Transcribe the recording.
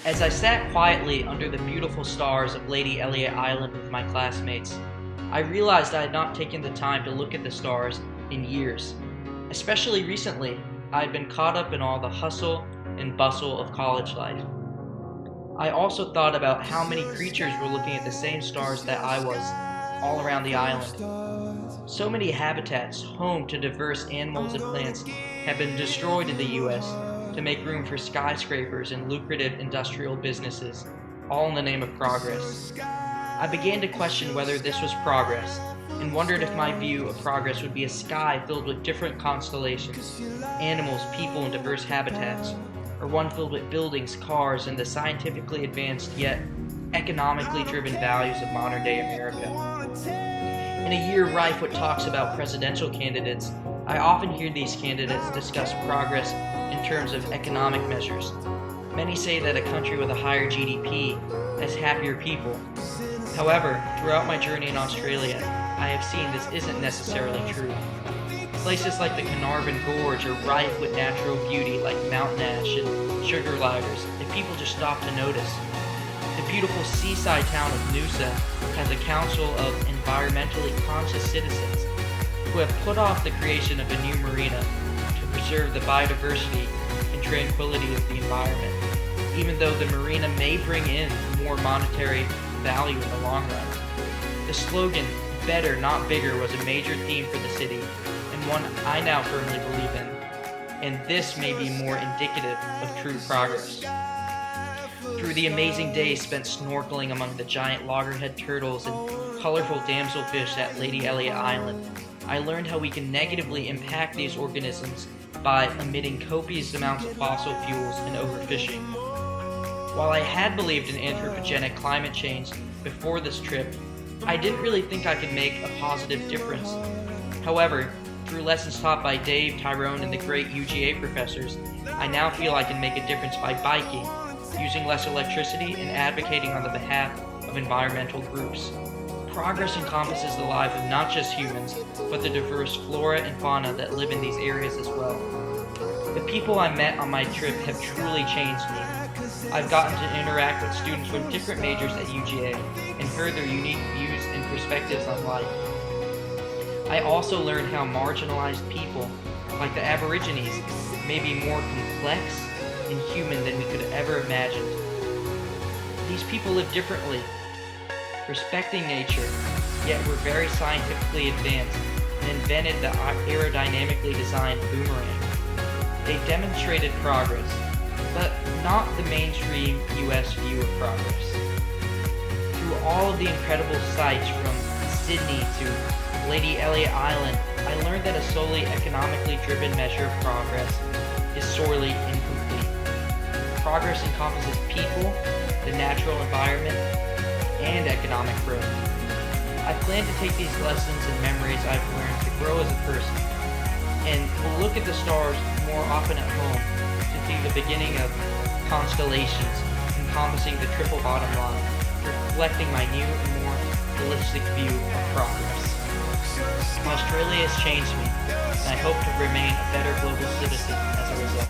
As I sat quietly under the beautiful stars of Lady Elliot Island with my classmates, I realized I had not taken the time to look at the stars in years. Especially recently, I had been caught up in all the hustle and bustle of college life. I also thought about how many creatures were looking at the same stars that I was, all around the island. So many habitats, home to diverse animals and plants, have been destroyed in the US to make room for skyscrapers and lucrative industrial businesses, all in the name of progress. I began to question whether this was progress, and wondered if my view of progress would be a sky filled with different constellations, animals, people, and diverse habitats, or one filled with buildings, cars, and the scientifically advanced yet economically driven values of modern-day America. In a year rife with talks about presidential candidates, I often hear these candidates discuss progress in terms of economic measures. Many say that a country with a higher GDP has happier people. However, throughout my journey in Australia, I have seen this isn't necessarily true. Places like the Carnarvon Gorge are rife with natural beauty like mountain ash and sugar gliders if people just stop to notice. The beautiful seaside town of Noosa has a council of environmentally conscious citizens who have put off the creation of a new marina to preserve the biodiversity and tranquility of the environment, even though the marina may bring in more monetary value in the long run. The slogan, "Better, not bigger," was a major theme for the city, and one I now firmly believe in, and this may be more indicative of true progress. Through the amazing days spent snorkeling among the giant loggerhead turtles and colorful damselfish at Lady Elliot Island, I learned how we can negatively impact these organisms by emitting copious amounts of fossil fuels and overfishing. While I had believed in anthropogenic climate change before this trip, I didn't really think I could make a positive difference. However, through lessons taught by Dave, Tyrone, and the great UGA professors, I now feel I can make a difference by biking, using less electricity, and advocating on the behalf of environmental groups. Progress encompasses the life of not just humans, but the diverse flora and fauna that live in these areas as well. The people I met on my trip have truly changed me. I've gotten to interact with students from different majors at UGA and heard their unique views and perspectives on life. I also learned how marginalized people, like the Aborigines, may be more complex and human than we could have ever imagined. These people live differently, respecting nature, yet were very scientifically advanced and invented the aerodynamically designed boomerang. They demonstrated progress, but not the mainstream US view of progress. Through all of the incredible sights from Sydney to Lady Elliot Island, I learned that a solely economically driven measure of progress is sorely incomplete. Progress encompasses people, the natural environment, and economic growth. I plan to take these lessons and memories I've learned to grow as a person, and will look at the stars more often at home to see the beginning of constellations encompassing the triple bottom line, reflecting my new and more holistic view of progress. Australia has changed me, and I hope to remain a better global citizen as a result.